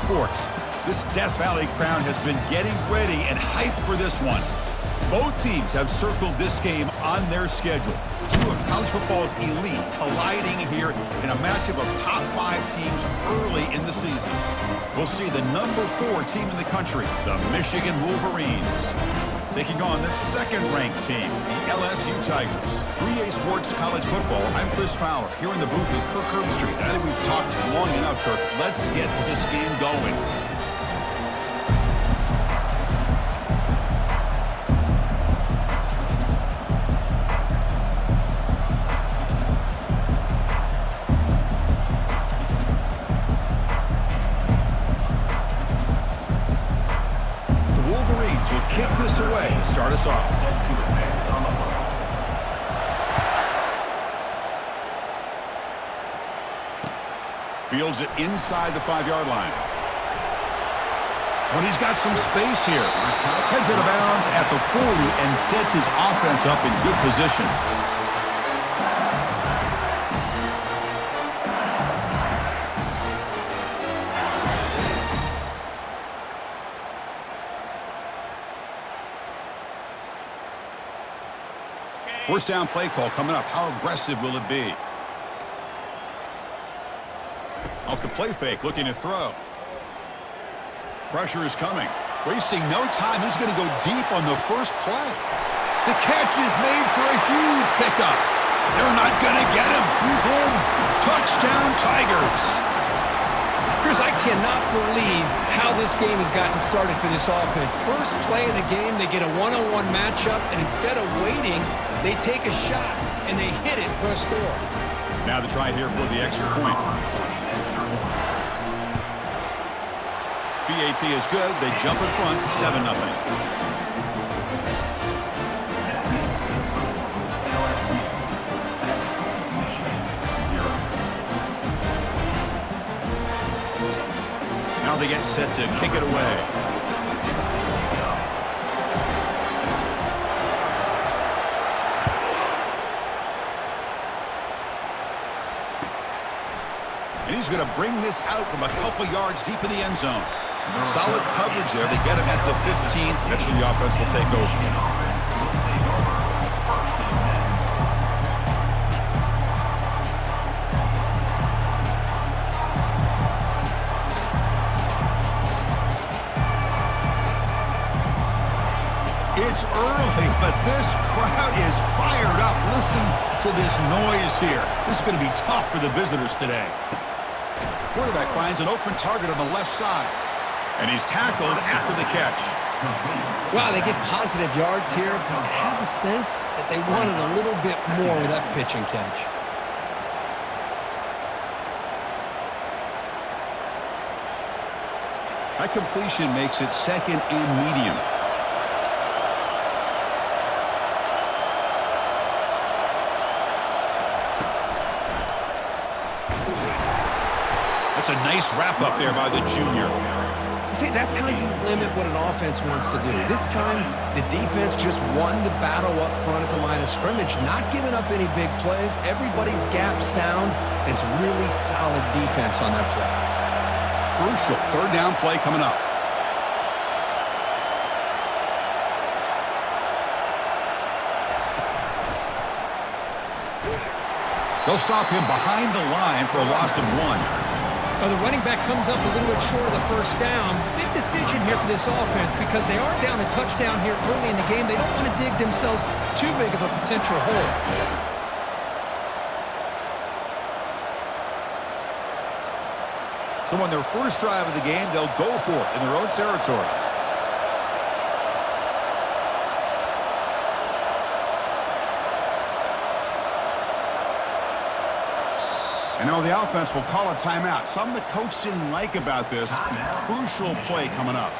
sports. This Death Valley crowd has been getting ready and hyped for this one. Both teams have circled this game on their schedule. Two of college football's elite colliding here in a matchup of top 5 teams early in the season. We'll see the number 4 team in the country, the Michigan Wolverines, taking on the second-ranked team, the LSU Tigers. 3A Sports College Football, I'm Chris Fowler, here in the booth with Kirk Herbstreit. I think we've talked long enough, Kirk. Let's get this game going. Will kick this away to start us off. Fields it inside the 5-yard line. When he's got some space here. Heads out of bounds at the 40 and sets his offense up in good position. First down play call coming up. How aggressive will it be? Off the play fake, looking to throw. Pressure is coming. Wasting no time. He's going to go deep on the first play. The catch is made for a huge pickup. They're not going to get him. He's in. Touchdown, Tigers. Chris, I cannot believe how this game has gotten started for this offense. First play of the game, they get a one-on-one matchup, and instead of waiting, they take a shot, and they hit it for a score. Now the try here for the extra point. BAT is good. They jump in front, 7-0. Now they get set to kick it away. And he's going to bring this out from a couple yards deep in the end zone. Solid coverage there. They get him at the 15. That's where the offense will take over. It's early, but this crowd is fired up. Listen to this noise here. This is going to be tough for the visitors today. Quarterback finds an open target on the left side, and he's tackled after the catch. Wow, they get positive yards here, but I have a sense that they wanted a little bit more with that pitch and catch. That completion makes it second and medium. That's a nice wrap-up there by the junior. See, that's how you limit what an offense wants to do. This time, the defense just won the battle up front at the line of scrimmage, not giving up any big plays. Everybody's gap sound, and it's really solid defense on that play. Crucial third down play coming up. They'll stop him behind the line for a loss of 1. Well, the running back comes up a little bit short of the first down. Big decision here for this offense because they are down a touchdown here early in the game. They don't want to dig themselves too big of a potential hole. So on their first drive of the game, they'll go for it in their own territory. And now the offense will call a timeout. Something the coach didn't like about this. Crucial play coming up.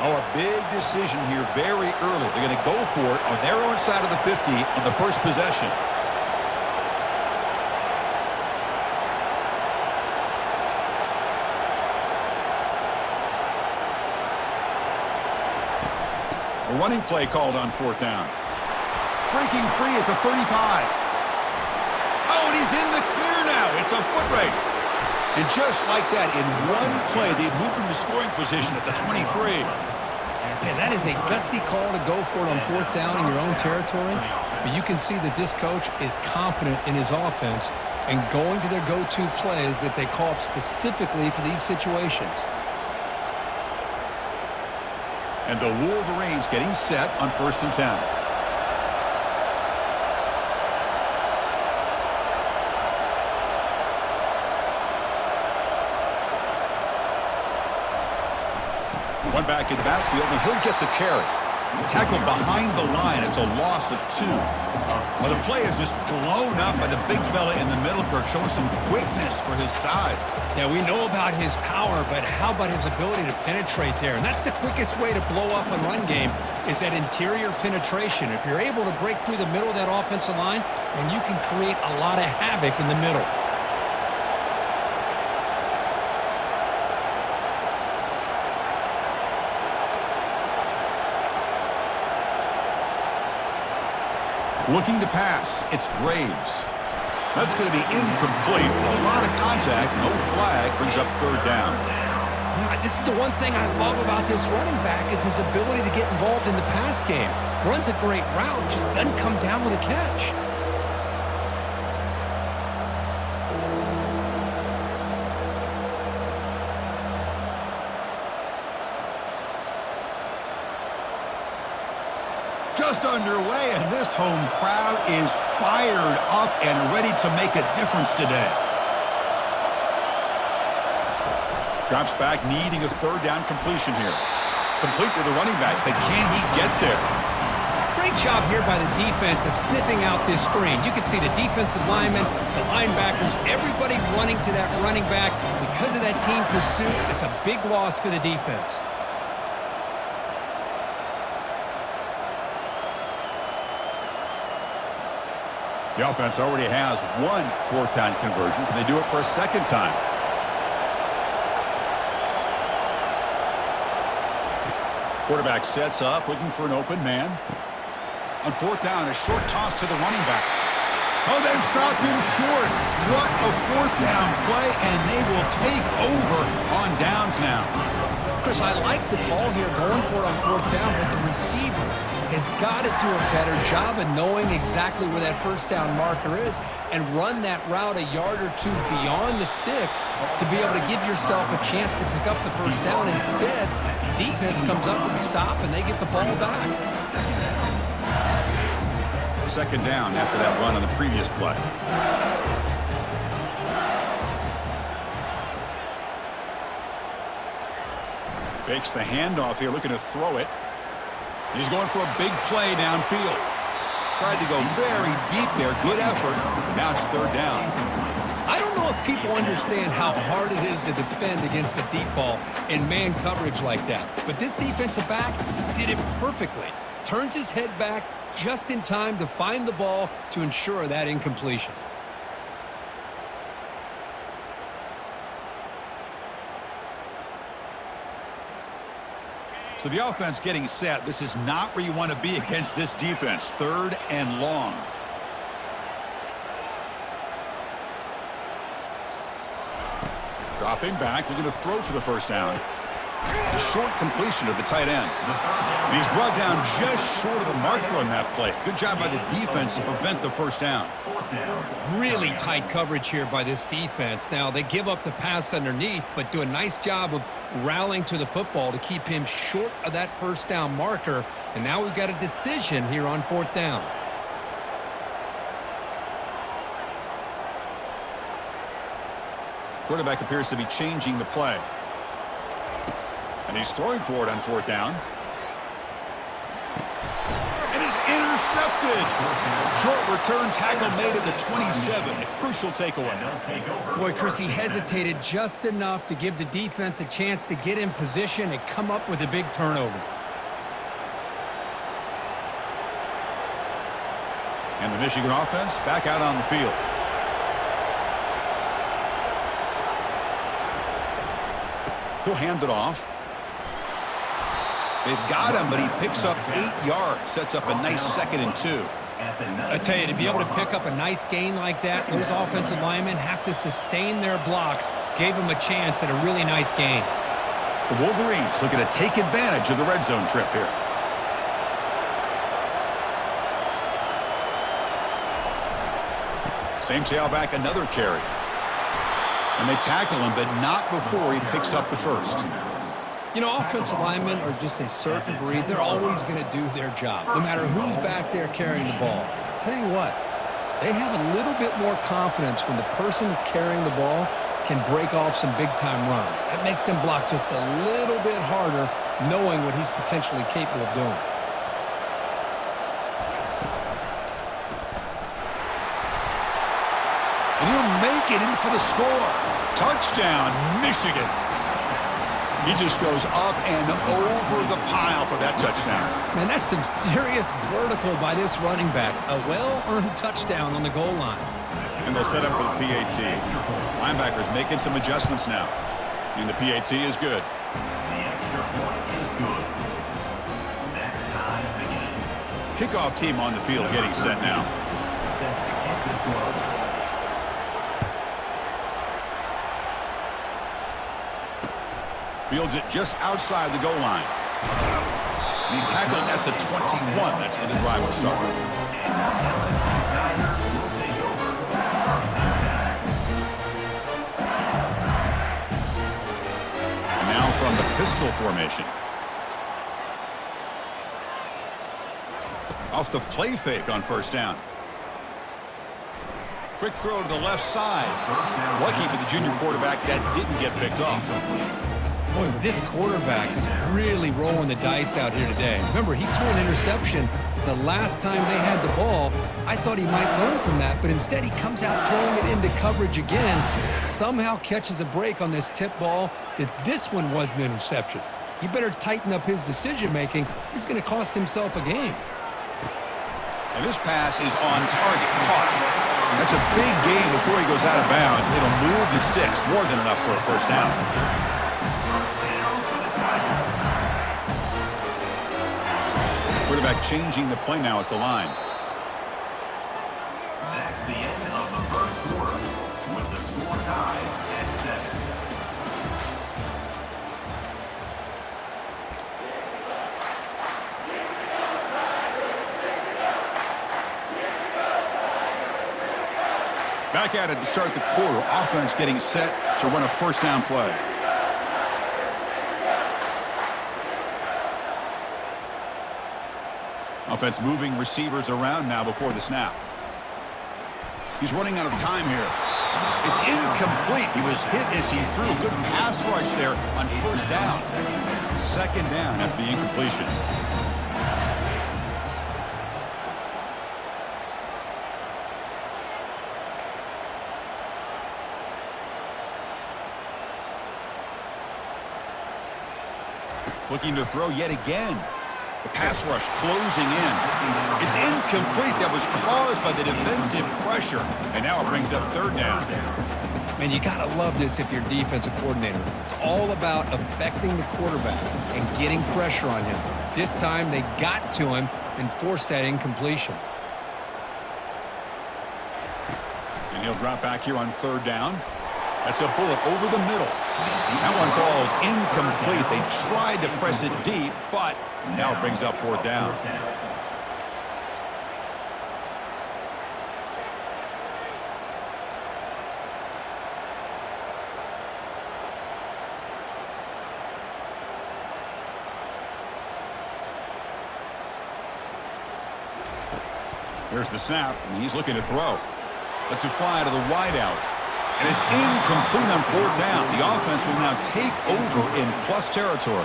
Oh, a big decision here very early. They're going to go for it on their own side of the 50 on the first possession. A running play called on fourth down. Breaking free at the 35. Oh, and he's in the clear now. It's a foot race. And just like that, in one play, they moved into scoring position at the 23. Man, that is a gutsy call to go for it on fourth down in your own territory. But you can see that this coach is confident in his offense and going to their go-to plays that they call up specifically for these situations. And the Wolverines getting set on 1st and 10. One back in the backfield, and he'll get the carry. Tackled behind the line. It's a loss of 2. Well, the play is just blown up by the big fella in the middle, Kirk, showing some quickness for his size. Yeah, we know about his power, but how about his ability to penetrate there? And that's the quickest way to blow up a run game is that interior penetration. If you're able to break through the middle of that offensive line, then you can create a lot of havoc in the middle. Looking to pass, it's Graves. That's going to be incomplete. A lot of contact, no flag, brings up 3rd down. You know, this is the one thing I love about this running back is his ability to get involved in the pass game. Runs a great route, just doesn't come down with a catch. Just underway, and this home crowd is fired up and ready to make a difference today. Drops back, needing a 3rd down completion here. Complete with the running back, but can he get there? Great job here by the defense of sniffing out this screen. You can see the defensive linemen, the linebackers, everybody running to that running back. Because of that team pursuit, it's a big loss for the defense. The offense already has 1 4th down conversion. Can they do it for a 2nd time? Quarterback sets up, looking for an open man. On 4th down, a short toss to the running back. Oh, they've stopped him short. What a 4th down play, and they will take over on downs now. Chris, I like the call here going for it on 4th down, but the receiver has got to do a better job of knowing exactly where that 1st down marker is and run that route a yard or 2 beyond the sticks to be able to give yourself a chance to pick up the 1st down. Instead, defense comes up with a stop and they get the ball back. 2nd down after that run on the previous play. Fakes the handoff here, looking to throw it. He's going for a big play downfield. Tried to go very deep there. Good effort. Now it's 3rd down. I don't know if people understand how hard it is to defend against a deep ball in man coverage like that. But this defensive back did it perfectly. Turns his head back just in time to find the ball to ensure that incompletion. So the offense getting set. This is not where you want to be against this defense. 3rd and long. Dropping back, looking to throw for the 1st down. A short completion to the tight end. And he's brought down just short of the marker on that play. Good job by the defense to prevent the 1st down. Really tight coverage here by this defense. Now, they give up the pass underneath, but do a nice job of rallying to the football to keep him short of that 1st down marker. And now we've got a decision here on 4th down. Quarterback appears to be changing the play. And he's throwing for it on 4th down. And he's intercepted. Short return tackle made at the 27. A crucial takeaway. Boy, Chris, he hesitated just enough to give the defense a chance to get in position and come up with a big turnover. And the Michigan offense back out on the field. He'll hand it off. They've got him, but he picks up 8 yards. Sets up a nice 2nd and 2. I tell you, to be able to pick up a nice gain like that, those offensive linemen have to sustain their blocks. Gave him a chance at a really nice gain. The Wolverines looking to take advantage of the red zone trip here. Same tailback, another carry. And they tackle him, but not before he picks up the first. You know, offensive linemen are just a certain breed. They're always going to do their job, no matter who's back there carrying the ball. I'll tell you what, they have a little bit more confidence when the person that's carrying the ball can break off some big-time runs. That makes them block just a little bit harder, knowing what he's potentially capable of doing. And he'll make it in for the score. Touchdown, Michigan. He just goes up and over the pile for that touchdown. Man, that's some serious vertical by this running back. A well-earned touchdown on the goal line. And they'll set up for the PAT. Linebackers making some adjustments now. And the PAT is good. The extra point is good. Next time begin. Kickoff team on the field getting set now. Set to kick this one. Fields it just outside the goal line. And he's tackled at the 21. That's where the drive will start. And now from the pistol formation. Off the play fake on first down. Quick throw to the left side. Lucky for the junior quarterback that didn't get picked off. Boy, this quarterback is really rolling the dice out here today. Remember, he threw an interception the last time they had the ball. I thought he might learn from that, but instead he comes out throwing it into coverage again. Somehow catches a break on this tip ball that this one was an interception. He better tighten up his decision-making. He's going to cost himself a game. And this pass is on target. Caught. That's a big gain before he goes out of bounds. It'll move the sticks. More than enough for a first down. Quarterback changing the play now at the line. That's the end of the first quarter with the score tied at 7. Back at it to start the quarter. Offense getting set to run a first down play. Offense moving receivers around now before the snap. He's running out of time here. It's incomplete. He was hit as he threw. Good pass rush there on first down. Second down after the incompletion. Looking to throw yet again. The pass rush closing in. It's incomplete. That was caused by the defensive pressure. And now it brings up third down. Man, you got to love this if you're a defensive coordinator. It's all about affecting the quarterback and getting pressure on him. This time they got to him and forced that incompletion. And he'll drop back here on third down. That's a bullet over the middle. That one falls incomplete. They tried to press it deep, but now it brings up fourth down. Here's the snap, and he's looking to throw. Let's it fly to the wideout. And it's incomplete on fourth down. The offense will now take over in plus territory.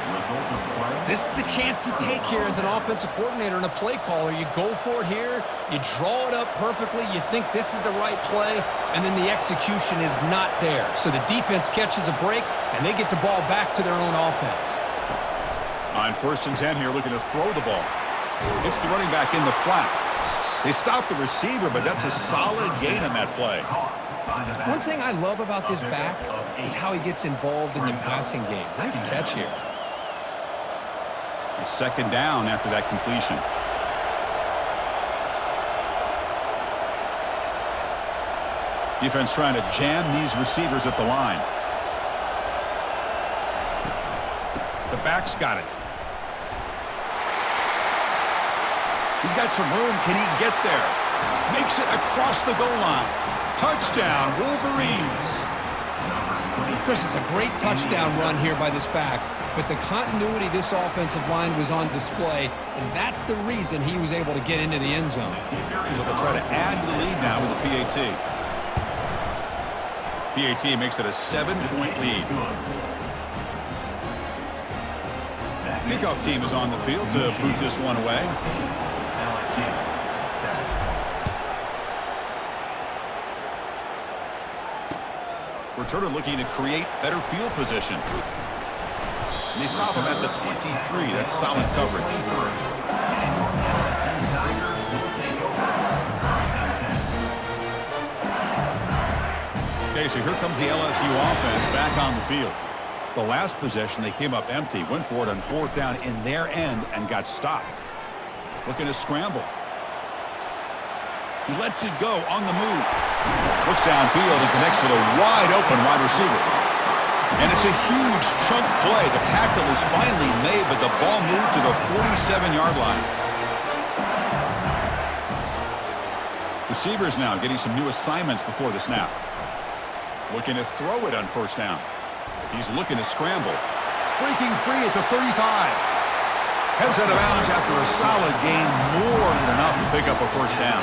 This is the chance you take here as an offensive coordinator and a play caller. You go for it here. You draw it up perfectly. You think this is the right play, and then the execution is not there. So the defense catches a break, and they get the ball back to their own offense. On first and 10 here, looking to throw the ball. It's the running back in the flat. They stop the receiver, but that's a solid gain on that play. One thing I love about this back is how he gets involved in the passing game. Nice catch here. Second down after that completion. Defense trying to jam these receivers at the line. The back's got it. He's got some room. Can he get there? Makes it across the goal line. Touchdown, Wolverines. Chris, it's a great touchdown run here by this back, but the continuity of this offensive line was on display, and that's the reason he was able to get into the end zone. They'll try to add to the lead now with the PAT. PAT makes it a 7-point lead. Kickoff team is on the field to boot this one away. Returner looking to create better field position. And they stop him at the 23. That's solid coverage. Okay, so here comes the LSU offense back on the field. The last possession, they came up empty, went for it on fourth down in their end and got stopped. Looking to scramble. He lets it go on the move. Looks downfield and connects with a wide-open wide receiver. And it's a huge chunk play. The tackle is finally made, but the ball moved to the 47-yard line. Receivers now getting some new assignments before the snap. Looking to throw it on first down. He's looking to scramble. Breaking free at the 35. Heads out of bounds after a solid gain, more than enough to pick up a first down.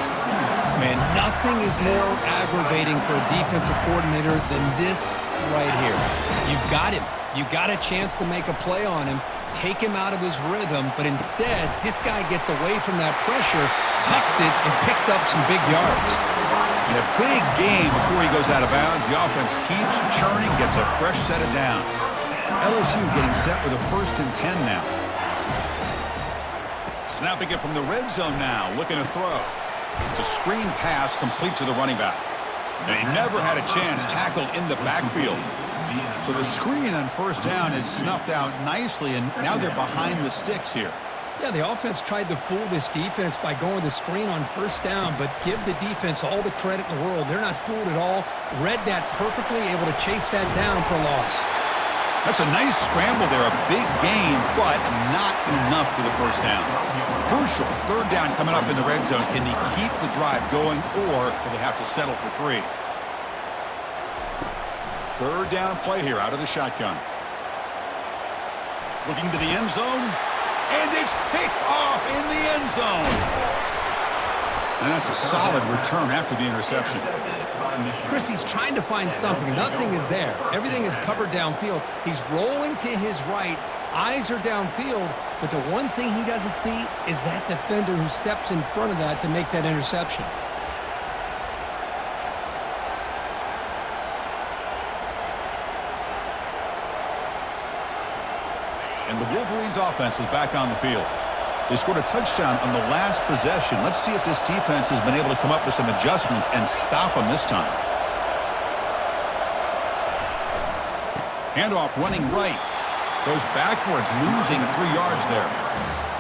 Man, nothing is more aggravating for a defensive coordinator than this right here. You've got him. You got a chance to make a play on him, take him out of his rhythm, but instead, this guy gets away from that pressure, tucks it, and picks up some big yards. In a big game before he goes out of bounds, the offense keeps churning, gets a fresh set of downs. LSU getting set with a 1st and 10 now. Snapping it from the red zone now, looking to throw. It's a screen pass complete to the running back. And he never had a chance tackled in the backfield. So the screen on first down is snuffed out nicely, and now they're behind the sticks here. Yeah, the offense tried to fool this defense by going the screen on first down, but give the defense all the credit in the world. They're not fooled at all. Read that perfectly, able to chase that down for a loss. That's a nice scramble there, a big gain, but not enough for the first down. Crucial, third down coming up in the red zone. Can they keep the drive going, or will they have to settle for 3? Third down play here out of the shotgun. Looking to the end zone, and it's picked off in the end zone. And that's a solid return after the interception. Chris, he's trying to find something. Nothing is there. Everything is covered downfield. He's rolling to his right. Eyes are downfield. But the one thing he doesn't see is that defender who steps in front of that to make that interception. And the Wolverines offense is back on the field. They scored a touchdown on the last possession. Let's see if this defense has been able to come up with some adjustments and stop them this time. Handoff running right. Goes backwards, losing 3 yards there.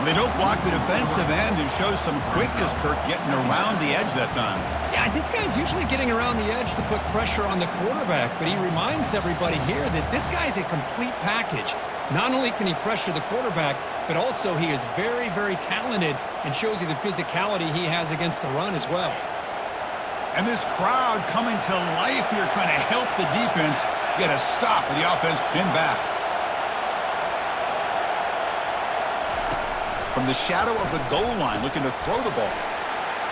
And they don't block the defensive end and show some quickness, Kirk, getting around the edge that time. Yeah, this guy's usually getting around the edge to put pressure on the quarterback, but he reminds everybody here that this guy's a complete package. Not only can he pressure the quarterback, but also he is very, very talented and shows you the physicality he has against the run as well. And this crowd coming to life here, trying to help the defense get a stop with the offense pinned back. From the shadow of the goal line, looking to throw the ball.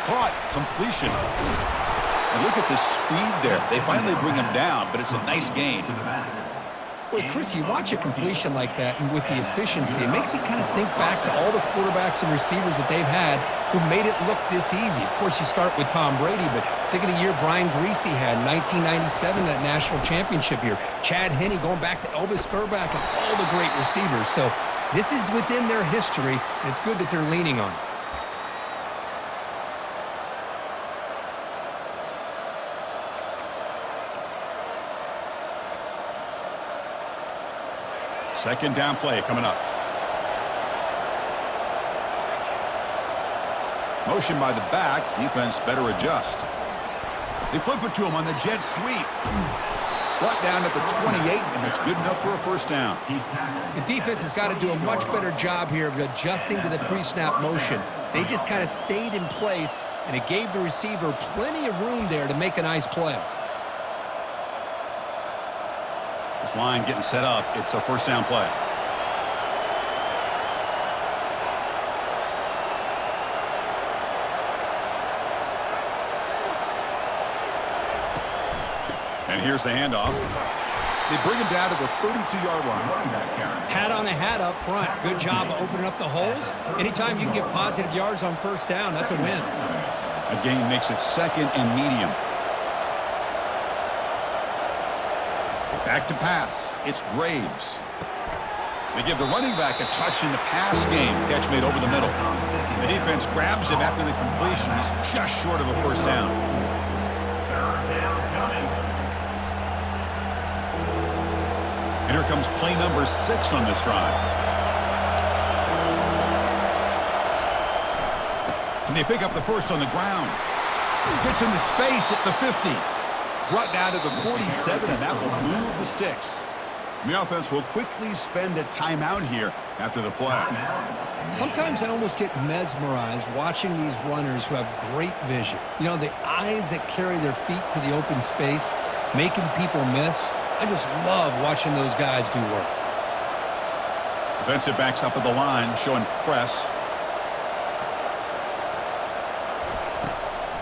Caught, completion. And look at the speed there. They finally bring him down, but it's a nice gain. Boy, Chris, you watch a completion like that, and with the efficiency, it makes you kind of think back to all the quarterbacks and receivers that they've had who made it look this easy. Of course, you start with Tom Brady, but think of the year Brian Greasy had, 1997, that national championship year. Chad Henne going back to Elvis Grbac and all the great receivers. So this is within their history, and it's good that they're leaning on it. Second down play coming up. Motion by the back. Defense better adjust. They flip it to him on the jet sweep. Brought down at the 28, and it's good enough for a first down. The defense has got to do a much better job here of adjusting to the pre-snap motion. They just kind of stayed in place, and it gave the receiver plenty of room there to make a nice play. This line getting set up. It's a first down play. And here's the handoff. They bring him down to the 32-yard line. Hat on a hat up front. Good job of opening up the holes. Anytime you can get positive yards on first down, that's a win. A gain makes it second and medium. Back to pass. It's Graves. They give the running back a touch in the pass game. Catch made over the middle. The defense grabs him after the completion. He's just short of a first down. And here comes play number 6 on this drive. Can they pick up the first on the ground? Gets into space at the 50. Brought down to the 47, and that will move the sticks. The offense will quickly spend a timeout here after the play. Sometimes I almost get mesmerized watching these runners who have great vision. You know, the eyes that carry their feet to the open space, making people miss. I just love watching those guys do work. Defensive backs up at the line, showing press.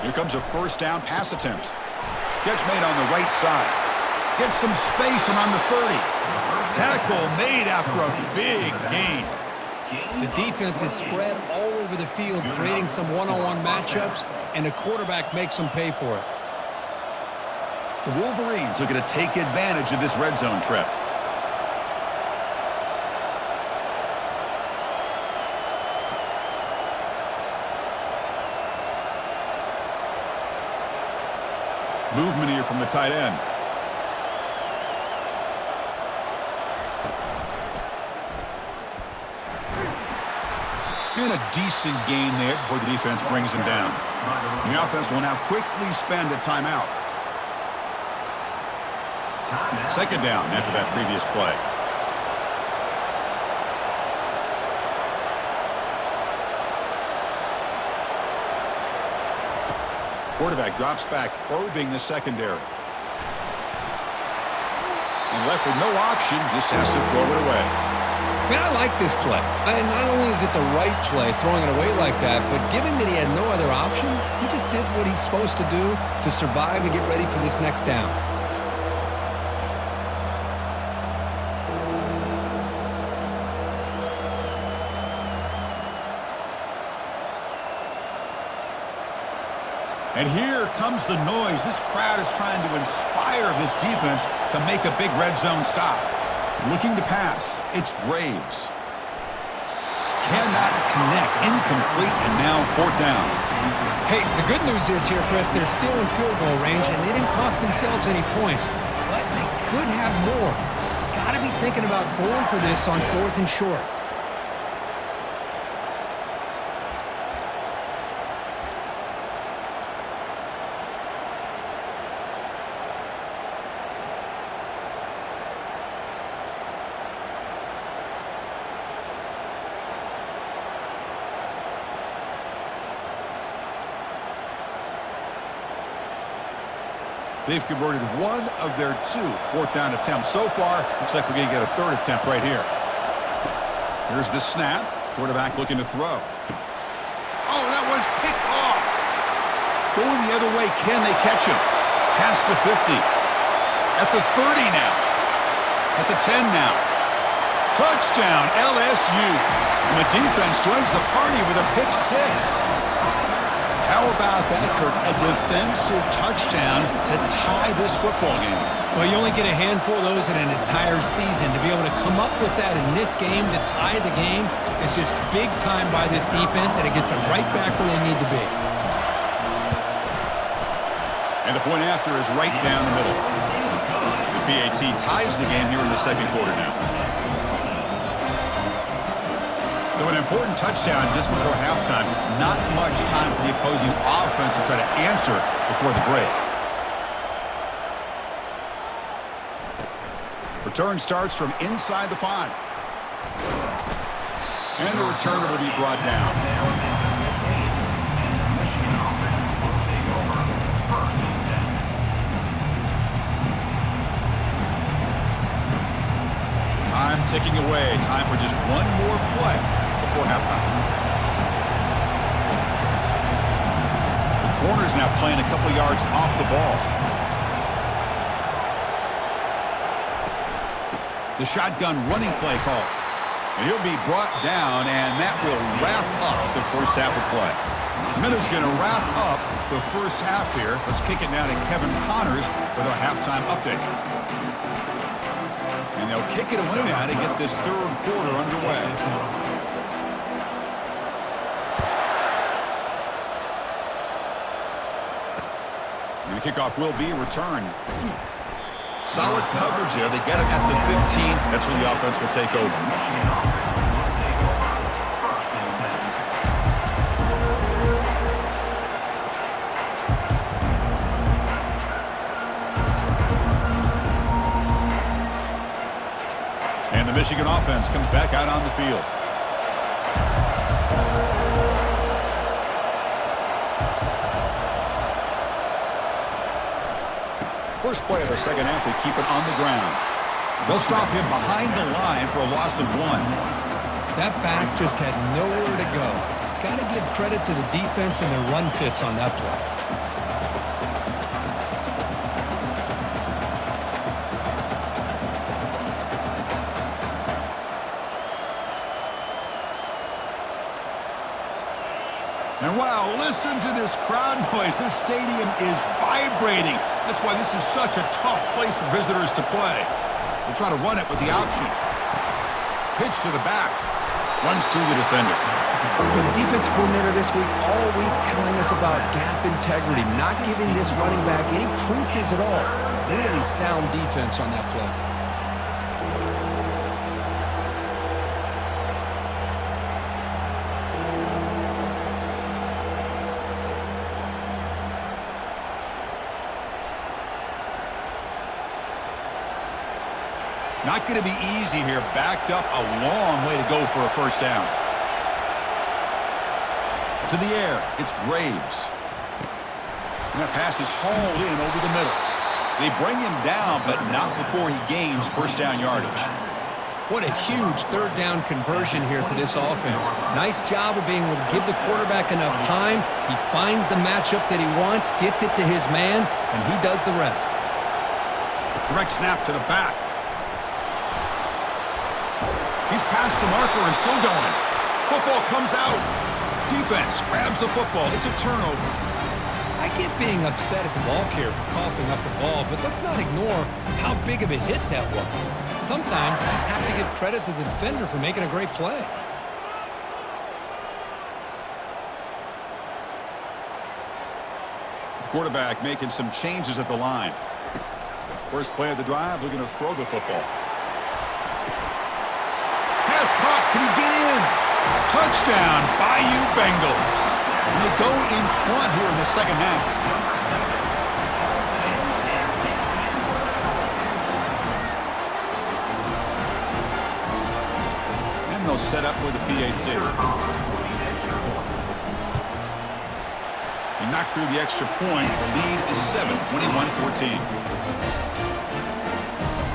Here comes a first down pass attempt. Catch made on the right side. Gets some space and on the 30. Tackle made after a big gain. The defense is spread all over the field, creating some one-on-one matchups, and the quarterback makes them pay for it. The Wolverines are going to take advantage of this red zone trip. Movement here from the tight end. And a decent gain there before the defense brings him down. The offense will now quickly spend a timeout. Second down after that previous play. Quarterback drops back, probing the secondary. And left with no option, just has to throw it away. Man, I like this play. And not only is it the right play, throwing it away like that, but given that he had no other option, he just did what he's supposed to do to survive and get ready for this next down. And here comes the noise. This crowd is trying to inspire this defense to make a big red zone stop. Looking to pass. It's Graves. Cannot connect. Incomplete, and now fourth down. Hey, the good news is here, Chris, they're still in field goal range, and they didn't cost themselves any points. But they could have more. Got to be thinking about going for this on 4th and short. They've converted one of their 2 fourth down attempts so far. Looks like we're going to get a 3rd attempt right here. Here's the snap. Quarterback looking to throw. Oh, that one's picked off. Going the other way. Can they catch him? Past the 50. At the 30 now. At the 10 now. Touchdown, LSU. And the defense joins the party with a pick 6. How about that, Kirk? A defensive touchdown to tie this football game. Well, you only get a handful of those in an entire season. To be able to come up with that in this game, to tie the game, is just big time by this defense, and it gets them right back where they need to be. And the point after is right down the middle. The PAT ties the game here in the second quarter now. It's So an important touchdown just before halftime. Not much time for the opposing offense to try to answer before the break. Return starts from inside the 5. And the returner will be brought down. Time ticking away. Time for just one more play before halftime. The corner's now playing a couple yards off the ball. The shotgun running play call. And he'll be brought down, and that will wrap up the first half of play. Minutes going to wrap up the first half here. Let's kick it now to Kevin Connors with our halftime update. And they'll kick it away now to get this third quarter underway. And the kickoff will be returned. Solid coverage there. They get him at the 15. That's where the offense will take over. And the Michigan offense comes back out on the field. First play of the second half, they keep it on the ground. They'll stop him behind the line for a loss of 1. That back just had nowhere to go. Got to give credit to the defense and their run fits on that play. And wow, listen to this crowd noise. This stadium is vibrating. That's why this is such a tough place for visitors to play. We'll try to run it with the option. Pitch to the back. Runs through the defender. For the defense coordinator this week, all week telling us about gap integrity, not giving this running back any creases at all. Really sound defense on that play. Not going to be easy here. Backed up a long way to go for a first down. To the air, it's Graves. And that pass is hauled in over the middle. They bring him down, but not before he gains first down yardage. What a huge third down conversion here for this offense. Nice job of being able to give the quarterback enough time. He finds the matchup that he wants, gets it to his man, and he does the rest. Direct snap to the back. He's past the marker and still going. Football comes out. Defense grabs the football. It's a turnover. I get being upset at the ball carrier for coughing up the ball, but let's not ignore how big of a hit that was. Sometimes you just have to give credit to the defender for making a great play. The quarterback making some changes at the line. First play of the drive, looking to throw the football. Caught. Can he get in? Touchdown, Bayou Bengals. And they go in front here in the second half. And they'll set up with a PAT. They knock through the extra point. The lead is 7, 21-14.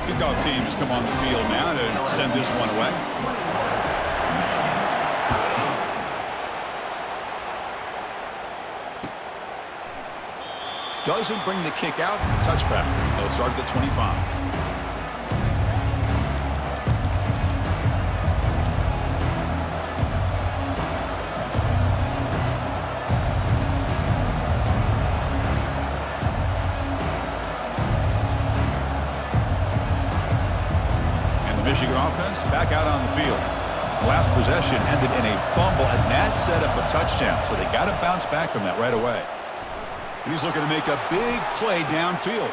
Kickoff team has come on the field now to send this one away. Doesn't bring the kick out. Touchback. They'll start at the 25. And the Michigan offense back out on the field. The last possession ended in a fumble, and that set up a touchdown. So they got to bounce back from that right away. And he's looking to make a big play downfield.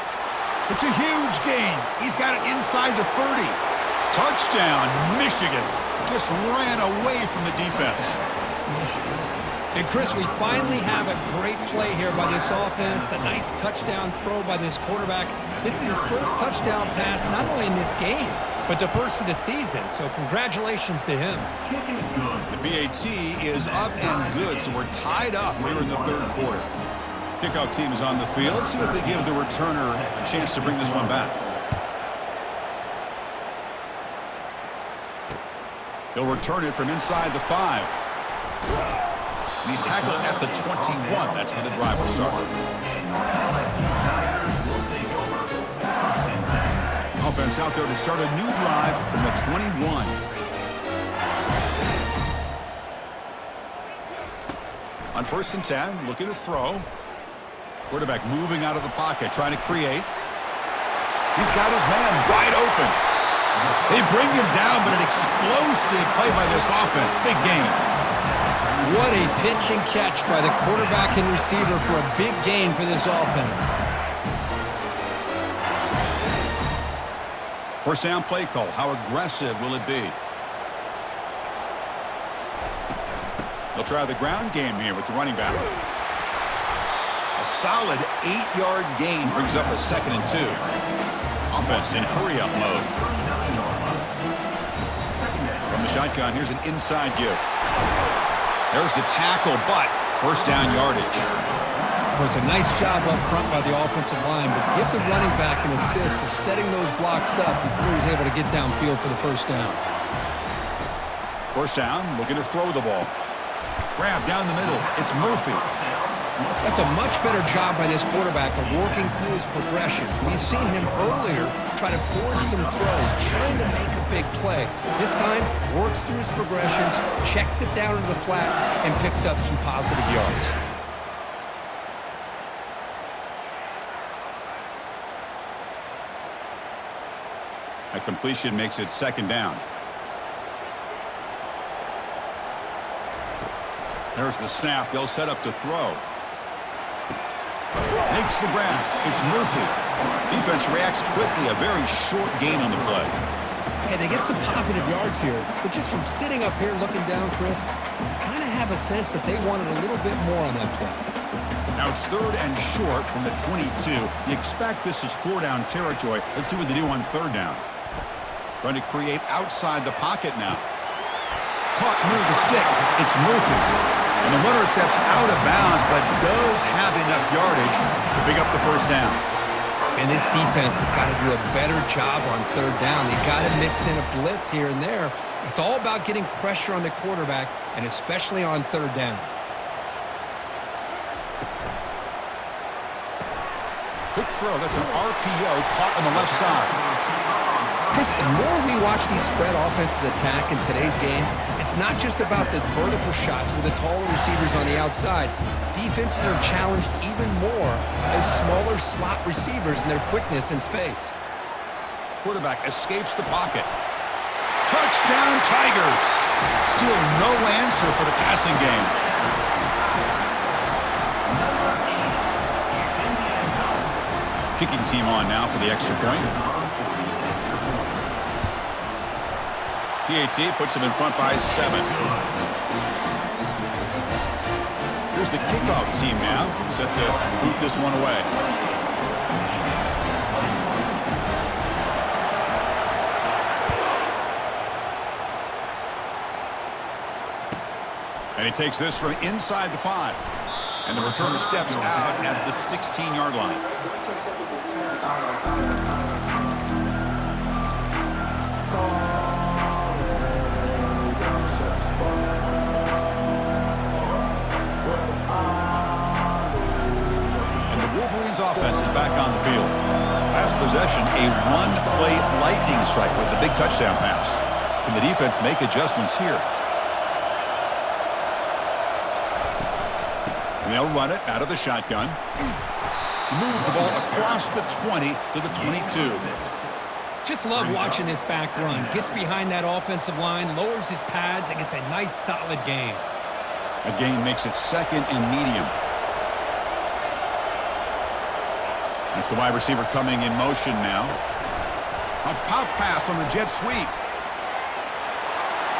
It's a huge gain. He's got it inside the 30. Touchdown, Michigan. Just ran away from the defense. And Chris, we finally have a great play here by this offense. A nice touchdown throw by this quarterback. This is his first touchdown pass, not only in this game, but the first of the season. So congratulations to him. The BAT is up and good, so we're tied up here in the third quarter. Kickoff team is on the field. Let's see if they give the returner a chance to bring this one back. He'll return it from inside the 5. And he's tackled at the 21. That's where the drive will start. Offense out there to start a new drive from the 21. On 1st and 10, looking to throw. Quarterback moving out of the pocket, trying to create. He's got his man wide open. They bring him down, but an explosive play by this offense. Big game. What a pitch and catch by the quarterback and receiver for a big gain for this offense. First down play call. How aggressive will it be? They'll try the ground game here with the running back. A solid 8-yard gain brings up a 2nd and 2. Offense in hurry-up mode. From the shotgun, here's an inside give. There's the tackle, but first down yardage. It was a nice job up front by the offensive line, but give the running back an assist for setting those blocks up before he's able to get downfield for the first down. First down, looking to throw the ball. Grab down the middle. It's Murphy. That's a much better job by this quarterback of working through his progressions. We've seen him earlier try to force some throws, trying to make a big play. This time, works through his progressions, checks it down to the flat, and picks up some positive yards. A completion makes it 2nd down. There's the snap. They'll set up to throw. Makes the grab. It's Murphy. Defense reacts quickly. A very short gain on the play. Hey, they get some positive yards here, but just from sitting up here looking down, Chris, you kind of have a sense that they wanted a little bit more on that play. Now it's 3rd and short from the 22. You expect this is 4-down territory. Let's see what they do on 3rd down. Trying to create outside the pocket now. Caught near the sticks. It's Murphy. And the runner steps out of bounds, but does have enough yardage to pick up the first down. And this defense has got to do a better job on 3rd down. They got to mix in a blitz here and there. It's all about getting pressure on the quarterback, and especially on 3rd down. Quick throw. That's an RPO caught on the left side. Chris, the more we watch these spread offenses attack in today's game, it's not just about the vertical shots with the taller receivers on the outside. Defenses are challenged even more by those smaller slot receivers and their quickness in space. Quarterback escapes the pocket. Touchdown, Tigers! Still no answer for the passing game. Kicking team on now for the extra point. PAT puts him in front by 7. Here's the kickoff team now, set to boot this one away. And he takes this from inside the 5. And the returner steps out at the 16-yard line. Offense is back on the field. Last possession, a one-play lightning strike with the big touchdown pass. Can the defense make adjustments here? And they'll run it out of the shotgun. He moves the ball across the 20 to the 22. Just love watching this back run. Gets behind that offensive line, lowers his pads, and gets a nice solid gain. A gain makes it 2nd and medium. It's the wide receiver coming in motion now. A pop pass on the jet sweep.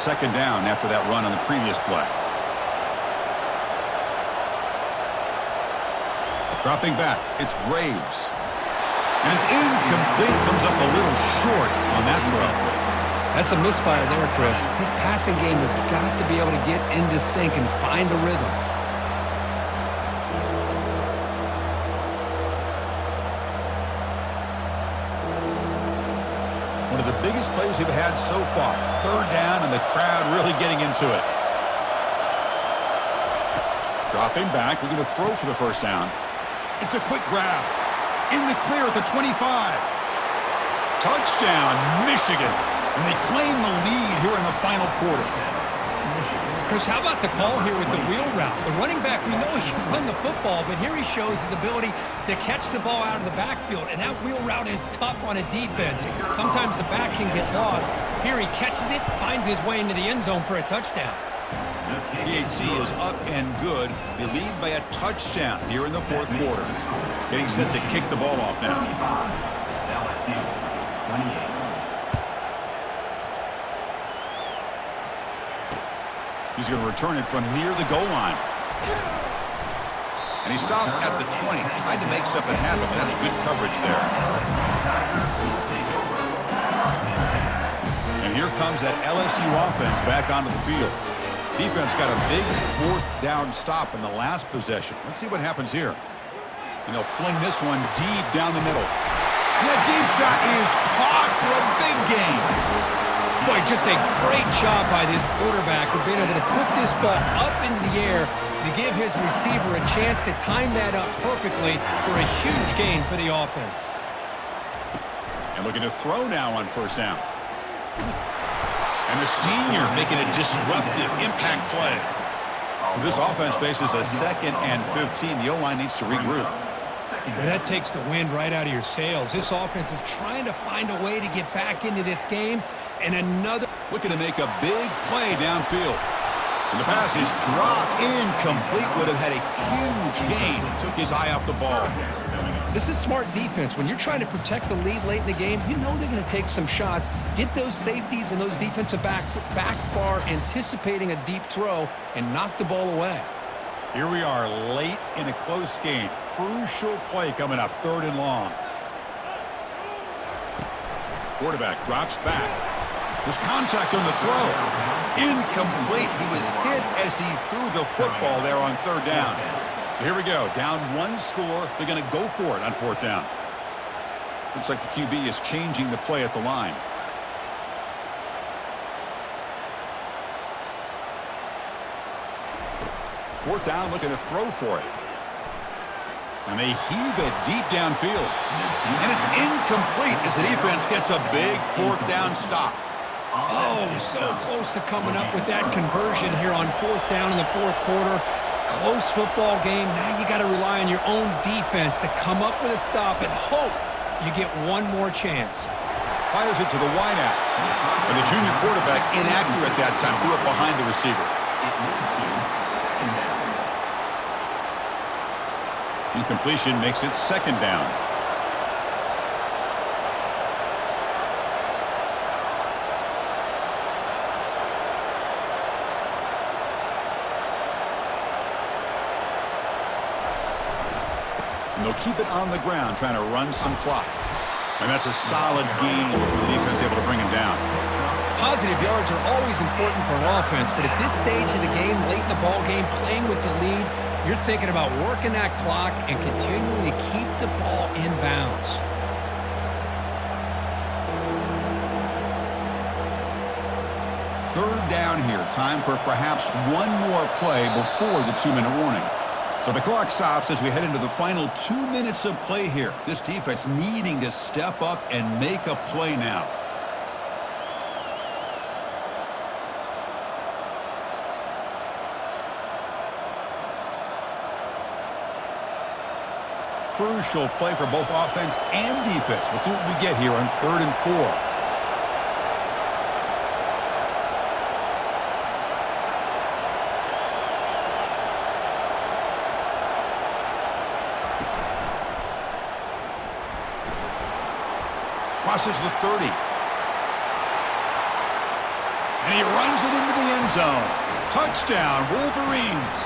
Second down after that run on the previous play. Dropping back, it's Graves. And it's incomplete, comes up a little short on that throw. That's a misfire there, Chris. This passing game has got to be able to get into sync and find a rhythm. One of the biggest plays we've had so far. Third down and the crowd really getting into it. Dropping back, we're going to throw for the first down. It's a quick grab. In the clear at the 25. Touchdown, Michigan. And they claim the lead here in the final quarter. Chris, how about the call here with the wheel route? The running back, we know he can run the football, but here he shows his ability to catch the ball out of the backfield, and that wheel route is tough on a defense. Sometimes the back can get lost. Here he catches it, finds his way into the end zone for a touchdown. PHC is up and good. They lead by a touchdown here in the fourth quarter. Getting set to kick the ball off now. LSU 28. He's going to return it from near the goal line. And he stopped at the 20. Tried to make something happen, but that's good coverage there. And here comes that LSU offense back onto the field. Defense got a big fourth down stop in the last possession. Let's see what happens here. And they'll fling this one deep down the middle. And that deep shot is caught for a big gain. Boy, just a great job by this quarterback of being able to put this ball up into the air to give his receiver a chance to time that up perfectly for a huge gain for the offense. And looking to throw now on first down. And the senior making a disruptive impact play. This offense faces a 2nd and 15. The O-line needs to regroup. Well, that takes the wind right out of your sails. This offense is trying to find a way to get back into this game. And another looking to make a big play downfield. And the pass is dropped incomplete. Would have had a huge gain. Took his eye off the ball. This is smart defense. When you're trying to protect the lead late in the game, you know they're going to take some shots, get those safeties and those defensive backs back far, anticipating a deep throw, and knock the ball away. Here we are late in a close game. Crucial play coming up, 3rd and long. Quarterback drops back. There's contact on the throw. Incomplete. He was hit as he threw the football there on 3rd down. So here we go. Down 1 score. They're going to go for it on 4th down. Looks like the QB is changing the play at the line. Fourth down, looking to throw for it. And they heave it deep downfield. And it's incomplete as the defense gets a big 4th down stop. Oh, so close to coming up with that conversion here on 4th down in the 4th quarter. Close football game. Now you got to rely on your own defense to come up with a stop and hope you get one more chance. Fires it to the wideout. And the junior quarterback inaccurate that time. Threw it behind the receiver. Incompletion makes it 2nd down. And they'll keep it on the ground, trying to run some clock. And that's a solid gain for the defense able to bring him down. Positive yards are always important for an offense, but at this stage of the game, late in the ball game, playing with the lead, you're thinking about working that clock and continuing to keep the ball in bounds. Third down here. Time for perhaps one more play before the 2-minute warning. So the clock stops as we head into the final 2 minutes of play here. This defense needing to step up and make a play now. Crucial play for both offense and defense. We'll see what we get here on 3rd and 4. Crosses the 30. And he runs it into the end zone. Touchdown, Wolverines.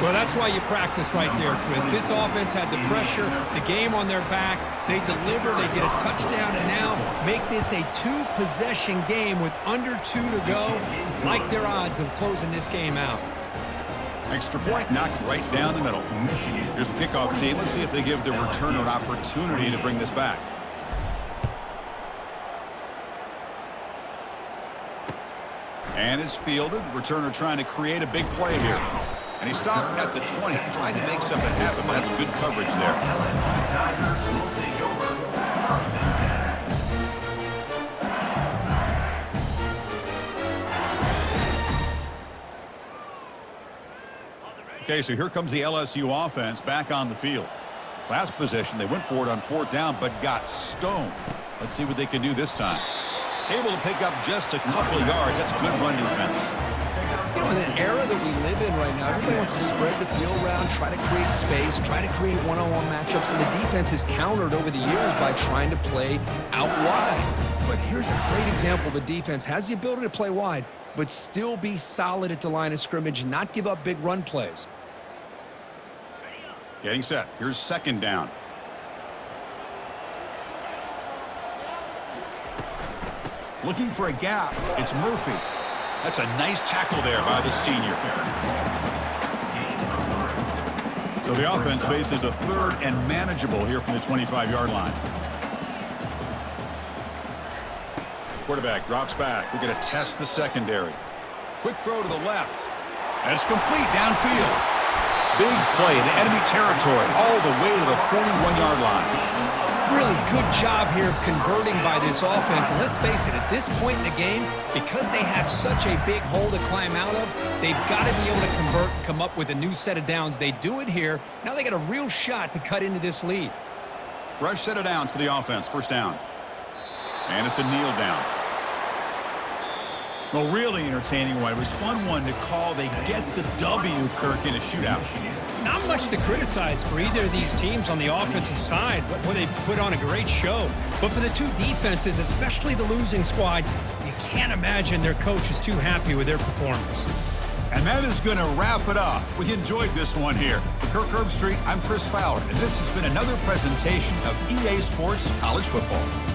Well, that's why you practice right there, Chris. This offense had the pressure, the game on their back. They deliver, they get a touchdown, and now make this a two-possession game with under 2 to go. Like their odds of closing this game out. Extra point knocked right down the middle. Here's the kickoff team. Let's see if they give the returner an opportunity to bring this back. And it's fielded. Returner trying to create a big play here. And he stopped at the 20, trying to make something happen, but that's good coverage there. LSU Tigers will take over. First and 10. Okay, so here comes the LSU offense back on the field. Last possession, they went for it on 4th down, but got stoned. Let's see what they can do this time. Able to pick up just a couple of yards. That's good run defense. You know, in the era that we live in right now, everybody wants to spread the field around, try to create space, try to create one-on-one matchups, and the defense is countered over the years by trying to play out wide. But here's a great example. The defense has the ability to play wide, but still be solid at the line of scrimmage, not give up big run plays. Getting set. Here's 2nd down. Looking for a gap. It's Murphy. That's a nice tackle there by the senior. So the offense faces a 3rd and manageable here from the 25-yard line. Quarterback drops back. We're going to test the secondary. Quick throw to the left. And it's complete downfield. Big play in enemy territory all the way to the 41-yard line. Really good job here of converting by this offense. And let's face it, at this point in the game, because they have such a big hole to climb out of, they've got to be able to convert and come up with a new set of downs. They do it here. Now they got a real shot to cut into this lead. Fresh set of downs for the offense. 1st down. And it's a kneel down. Well, really entertaining one. It was fun one to call. They get the W, Kirk, in a shootout. Not much to criticize for either of these teams on the offensive side, but where they put on a great show. But for the two defenses, especially the losing squad, you can't imagine their coach is too happy with their performance. And that is going to wrap it up. We enjoyed this one here. For Kirk Herbstreit, I'm Chris Fowler, and this has been another presentation of EA Sports College Football.